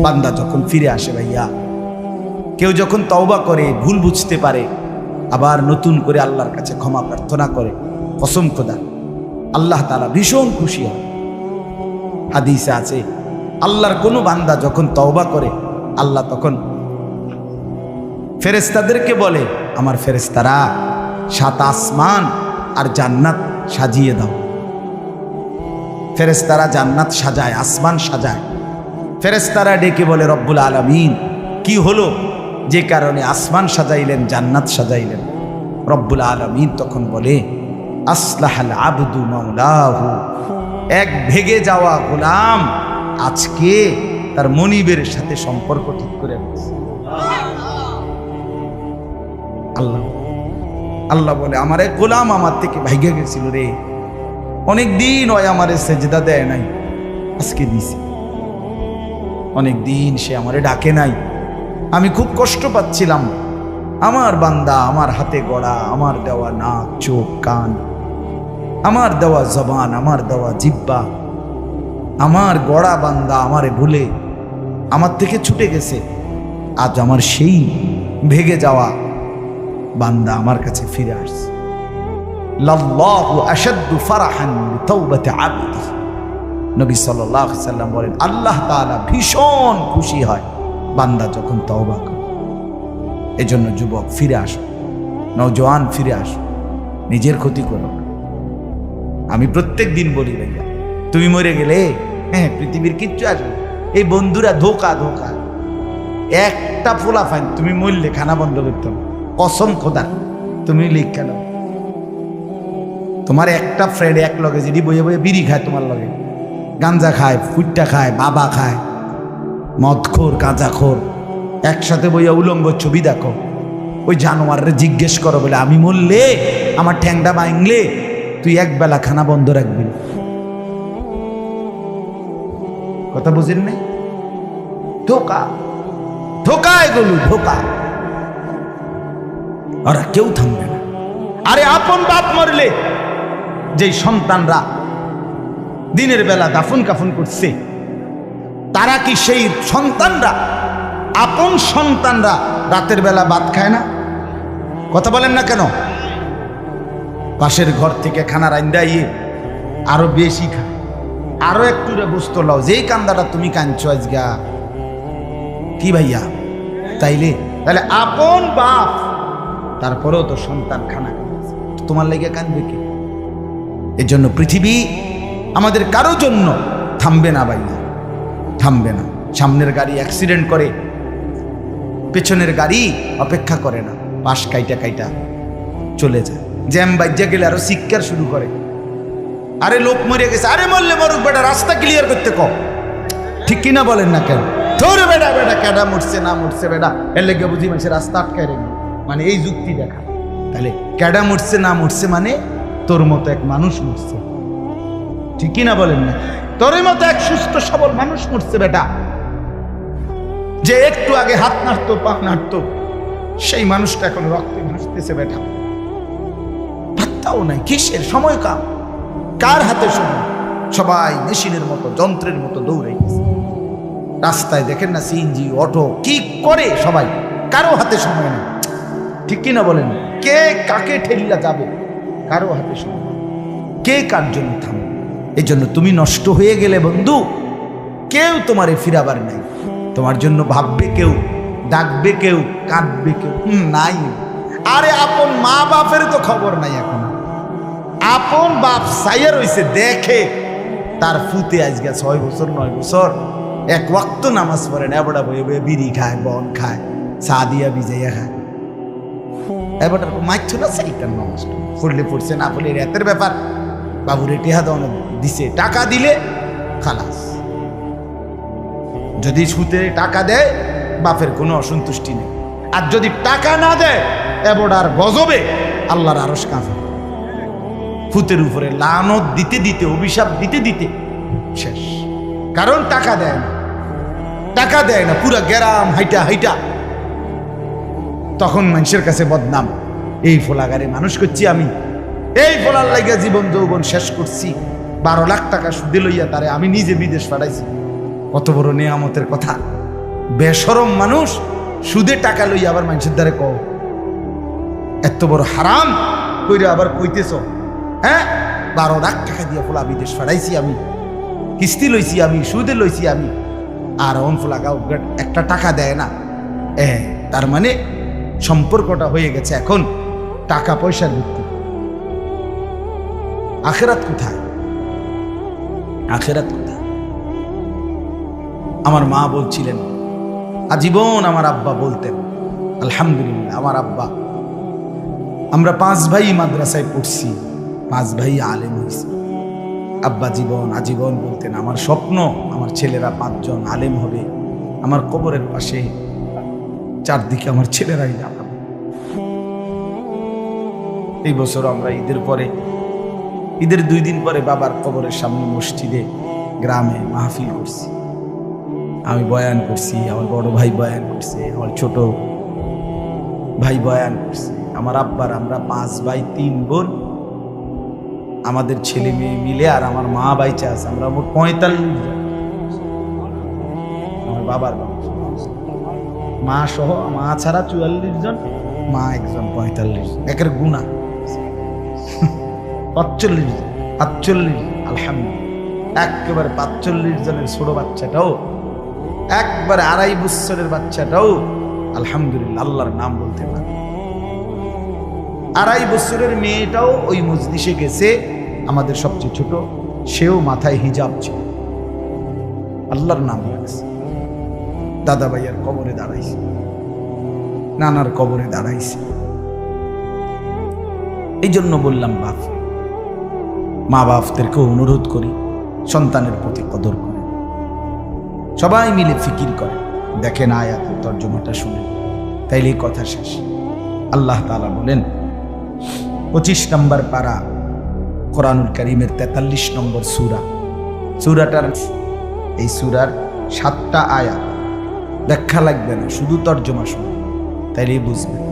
বান্দা যখন ফিরে আসে ভাইয়া, কেউ যখন তওবা করে, ভুল বুঝতে পারে, আবার নতুন করে আল্লাহর কাছে ক্ষমা প্রার্থনা করে, কসম খোদা আল্লাহ তাআলা ভীষণ খুশি হয়। হাদিসে আছে আল্লাহর কোনো বান্দা যখন তওবা করে, আল্লাহ তখন ফেরেশতাদেরকে বলে, আমার ফেরেশতারা 7 আসমান আর জান্নাত সাজিয়ে দাও। ফেরেশতারা জান্নাত সাজায়, আসমান সাজায়। ফেরেশতারা ডেকে বলে, রব্বুল আলামিন কি হলো যে কারণে আসমান সাজাইলেন, জান্নাত সাজাইলেন? রব্বুল আলামিন তখন বলে, আসলাহাল আবদু মাওলাহু, এক ভেগে যাওয়া গোলাম আজকে তার মনিবের সাথে সম্পর্ক ঠিক করে ফেলেছে। আল্লাহ আল্লাহ বলে, আমার এক গোলাম আমার থেকে ভাইগে গেছিল রে, অনেকদিন ওই আমারে সেজদা দেয় নাই, আজকে দিছে। অনেকদিন সে আমারে ডাকে নাই, আমি খুব কষ্ট পাচ্ছিলাম। আমার বান্দা আমার হাতে গড়া, আমার দেওয়া নাক, চোখ, কান, আমার দেওয়া জবান, আমার দেওয়া জিহ্বা, আমার গড়া বান্দা আমারে ভুলে আমার থেকে ছুটে গেছে। আজ আমার সেই ভেগে যাওয়া বান্দা আমার কাছে ফিরে আসছে। লাল্লাহু আশাদ্দু ফারাহান বিতাওবাতি আবদি, নবী সাল্লাল্লাহু আলাইহি সাল্লাম বলেন, আল্লাহ তাআলা ভীষণ খুশি হয় বান্দা যখন তওবা করে। এজন্য যুবক ফিরে আসো, নওজোয়ান ফিরে আসো, নিজের ক্ষতি করো না। আমি প্রত্যেক দিন বলি ভাইয়া, তুমি মরে গেলে হ্যাঁ পৃথিবীর কিচ্ছু আসবে, এই বন্ধুরা ধোকা ধোকা। একটা ফোলা ফাইন তুমি মরলে খানা বন্ধ করতে হবে, কসম খোদা তুমি লিখ কেন? তোমার একটা ফ্রেন্ড এক লগে যদি বইয়ে বইয়ে বিড়ি খায়, তোমার লগে গাঞ্জা খায়, ফুটটা খায়, বাবা খায়, মদখোর, গাঁজাখোর, একসাথে বইয়া উলঙ্গ ছবি দেখো, ওই জানোয়ারের জিজ্ঞেস করো বলে, আমি মরলে আমার ঠ্যাংটা ভাঙলে তুই এক বেলা খানা বন্ধ রাখবি? কথা বুঝেন নাই? ধোকা ধোকা, এগুলো ধোকা। ওরা কেউ থামবে না। আরে আপন বাপ মরলে যেই সন্তানরা দিনের বেলা দাফন কাফন করছে, তারা কি সেই সন্তানরা, আপন সন্তানরা রাতের বেলা ভাত খায় না? কথা বলেন না কেন? পাশের ঘর থেকে খানা রান্দাইয়ে আরো বেশি খায়, আরো একটু বুঝতে লাও, যেই কান্দাটা তুমি কাঁদছো আজগা কি ভাইয়া, তাইলে তাহলে আপন বাপ, তারপরেও তো সন্তান খানা খাচ্ছে, তোমার লেগে কাঁদবে কি? এর জন্য পৃথিবী আমাদের কারো জন্য থামবে না ভাইয়া, থামবে না। সামনের গাড়ি অ্যাক্সিডেন্ট করে, পেছনের গাড়ি অপেক্ষা করে না, পাশ কাইটা কাইটা চলে যায়। জ্যাম বাজ্যা গেলে আরো শিক্ষার শুরু করে, আরে লোক মরে গেছে, আরে মরলে মরুক বেটা, রাস্তা ক্লিয়ার করতে কও। ঠিক কিনা বলেন না কেন? ধরে বেটা বেটা কেডা মরছে না মরছে বেটা, এর লেগে বুঝি মানুষের রাস্তা আটকায় রেখে, মানে এই যুক্তি দেখা। তাহলে কেডা মরছে না মরছে মানে তোর মতো এক মানুষ মরছে। ঠিক কিনা বলেন না? তোর মতো এক সুস্থ সবল মানুষ মরছে বেটা, যে একটু আগে হাত নাড়তো, পা নাড়তো, সেই মানুষটা এখন রক্তে ভাসতেছে বেটা। পাত্তাও নাই, কিসের সময় কাম, কার হাতে সময়? সবাই মেশিনের মতো, যন্ত্রের মতো দৌড়ে গেছে। রাস্তায় দেখেন না সিএনজি, অটো কি করে সবাই, কারো হাতে সময় নেই। ঠিক কিনা বলেন? কে কাকে ঠেলিয়া যাবে, কারো হাতে সময়, কে কার জন্য থামবে? এই জন্য তুমি নষ্ট হয়ে গেলে বন্ধু, কেউ তোমারে ফিরাবার নাই। তোমার জন্য ভাববে কেউ, ডাকবে কেউ, কাঁদবে কেউ নাই। আরে আপন মা বাপের তো খবর নাই এখন। আপন বাপ সাইয়া রইছে, দেখে তার ফুতে আজকে 6 বছর 9 বছর এক ওয়াক্ত নামাজ পড়ে না, এবড়া বয়ে বয়ে বিড়ি খায়, বন খায়, চা দিয়া ভিজাইয়া খায়। এবার মাইছ না সেইটার নামাজ পড়লে পড়ছে, না পড়লে রাতের ব্যাপার। বাবুরে টেহা দেওয়ানো দিছে, টাকা দিলে খালাস। যদি সুতে টাকা দেয় বাপের কোনো অসন্তুষ্টি নেই, আর যদি টাকা না দেয় এবড়ার গজবে আল্লাহর আরশ কাঁপে। ফুতের উপরে লানত দিতে দিতে, অভিশাপ দিতে দিতে শেষ। কারণ টাকা দেয় না, টাকা দেয় না, পুরা গ্রাম হাইটা হাইটা তখন মানুষের কাছে বদনাম। এই ফোলাগারে মানুষ করছি আমি, এই ফোলার লাগিয়া জীবন যৌবন শেষ করছি, 12 লাখ টাকা সুদে লইয়া তারে আমি নিজে বিদেশ পাঠাইছি। কত বড় নেয়ামতের কথা। বেশরম মানুষ সুদে টাকা লই আবার মানুষের দ্বারে কও এত বড় হারাম কইরে আবার কইতেছ, হ্যাঁ 12 লাখ টাকা দিয়ে ফোলা বিদেশ ফাড়াইছি আমি, কিস্তি লইছি আমি, সুদে লইছি আমি, আর অন ফোলা গাও একটা টাকা দেয় না। তার মানে সম্পর্কটা হয়ে গেছে এখন টাকা পয়সার ভিত্তি। আখেরাত কোথায়? আখেরাত কোথায়? আমার মা বলছিলেন, আজীবন আমার আব্বা বলতেন, আলহামদুলিল্লাহ আমার আব্বা, আমরা 5 ভাই মাদ্রাসায় পড়ছি, 5 ভাই আলেম হয়েছি। আব্বা আজীবন বলতেন, আমার স্বপ্ন আমার ছেলেরা 5 জন আলেম হবে, আমার কবরের পাশে চারদিকে আমার ছেলেরাই দাঁড়াবে। এই বছর আমরা ঈদের 2 দিন পরে বাবার কবরের সামনে মসজিদে গ্রামে মাহফিল করছি। আমি বয়ান করছি, আমার বড় ভাই বয়ান করছে, আমার ছোট ভাই বয়ান করছে, আমার আব্বার, আমরা 5 ভাই 3 বোন, আমাদের ছেলে মেয়ে মিলে, আর আমার মা বাইচা আছে, আমরা মোট 45 জন। আমার বাবার মা সহ, মা ছাড়া 44 জন, মা একজন 45, একের গুণা 45, আলহামদুলিল্লাহ। একেবারে 45 জনের ছোট বাচ্চাটাও, একবারে 2.5 বছরের বাচ্চাটাও আলহামদুলিল্লাহ আল্লাহর নাম বলতে পারে। 2.5 বছরের মেয়েটাও ওই মজলিসে গেছে, আমাদের সবচেয়ে ছোট, সেও মাথায় হিজাব ছিল, আল্লাহর নাম রাখছে। দাদা ভাইয়ার কবরে দাঁড়াইছে, নানার কবরে দাঁড়াইছে। এই জন্য বললাম মা বাপদেরকে অনুরোধ করি, সন্তানের প্রতি কদর করে, সবাই মিলে ফিকির করে, দেখেন আয়াতের তর্জমাটা শুনে, তাইলেই কথা শেষ। আল্লাহ তাআলা বলেন 25 নম্বর পারা কোরআনুল কারীমের 43 নম্বর সূরাটার, এই সূরার 7টা আয়াত, ব্যাখ্যা লাগবে না, শুধু তর্জমা শুনুন, তাইলেই বুঝবেন।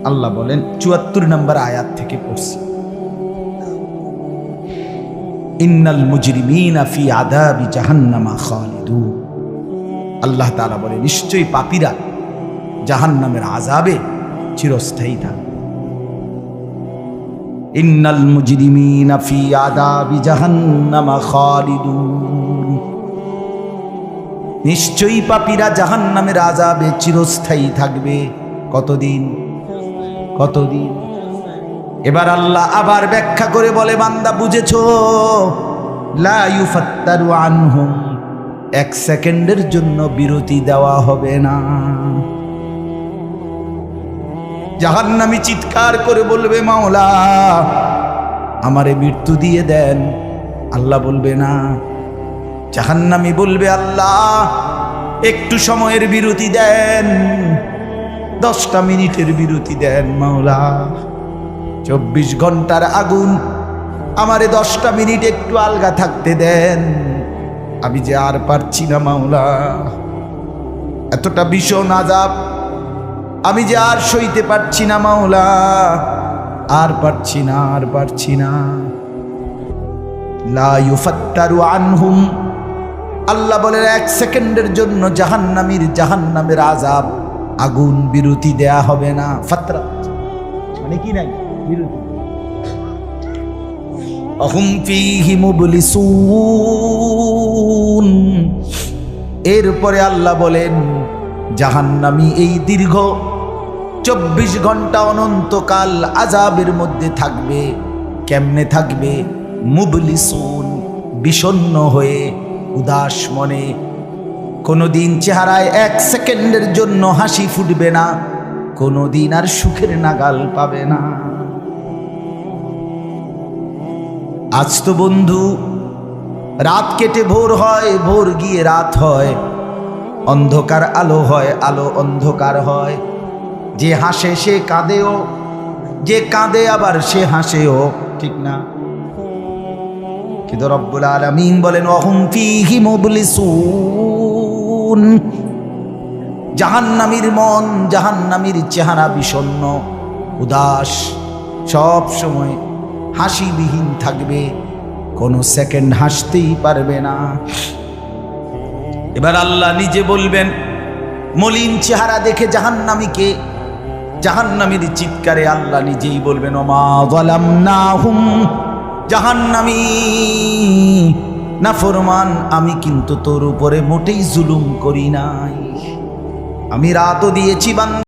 আল্লাহ বলেন 74 নম্বর আয়াত থেকে পড়ছি, ইন্নাল মুজরিমিনা ফি আযাবি জাহান্নামা খালিদুন। আল্লাহ তাআলা বলে, নিশ্চয়ই পাপীরা জাহান্নামের আযাবে চিরস্থায়ী থাকবে। ইন্নাল মুজরিমিনা ফি আযাবি জাহান্নামা খালিদুন, নিশ্চয়ই পাপীরা জাহান্নামের আযাবে চিরস্থায়ী থাকবে। কতদিন? এবার আল্লাহ আবার ব্যাখ্যা করে বলে, বান্দা বুঝেছো? লা ইউফাত্তারু আনহুম, 1 সেকেন্ডের জন্য বিরতি দেওয়া হবে না। জাহান্নামী চিৎকার করে বলবে, মাওলা আমারে মৃত্যু দিয়ে দেন। আল্লাহ বলবে না। জাহান্নামী বলবে, আল্লাহ একটু সময়ের বিরতি দেন, 10টা মিনিটের বিরতি দেন মাওলা। 24 ঘন্টার আগুন, আমারে 10টা মিনিট একটু আলগা থাকতে দেন, আমি যে আর পারছি না মাওলা, এতটা ভীষণ আযাব আমি যে আর সইতে পারছি না মাওলা, আর পারছি না। লা ইউফাত্তারু আনহুম, আল্লাহ বলেন 1 সেকেন্ডের জন্য জাহান্নামের আযাব, আগুন বিরতি দেয়া হবে না। ফাতরা মানে কি নাই বিরতি। আহুম ফীহি মুবলিসুন, এরপরে আল্লাহ বলেন জাহান্নামী এই দীর্ঘ 24 ঘন্টা অনন্তকাল আযাবের মধ্যে থাকবে। কেমনে থাকবে? মুবলিসুন, বিষণ্ণ হয়ে, উদাস মনে। কোনোদিন চেহারায় 1 সেকেন্ডের জন্য হাসি ফুটবে না, কোনোদিন আর সুখের নাগাল পাবে না। আজ তো বন্ধু রাত কেটে ভোর হয়, ভোর গিয়ে রাত হয়, অন্ধকার আলো হয়, আলো অন্ধকার হয়। যে হাসে সে কাঁদেও, যে কাঁদে আবার সে হাসেও, ঠিক না? কিন্তু রব্বুল আলামিন বলেন ওয়াহুম ফীহি মুবলিসুন, জাহান্নামীর মন, জাহান্নামীর চেহারা বিষণ্ণ, উদাস, সব সময় হাসিবিহীন থাকবে, কোনো সেকেন্ড হাসতেই পারবে না। এবার আল্লাহ নিজে বলবেন মলিন চেহারা দেখে জাহান্নামীকে, জাহান্নামীর চিৎকারে আল্লাহ নিজেই বলবেন ওমা যালামনাহুম, জাহান্নামী নাফরমান, আমি কিন্তু তোর উপরে মোটেই জুলুম করি নাই, আমি রাতও দিয়েছি বান্দা।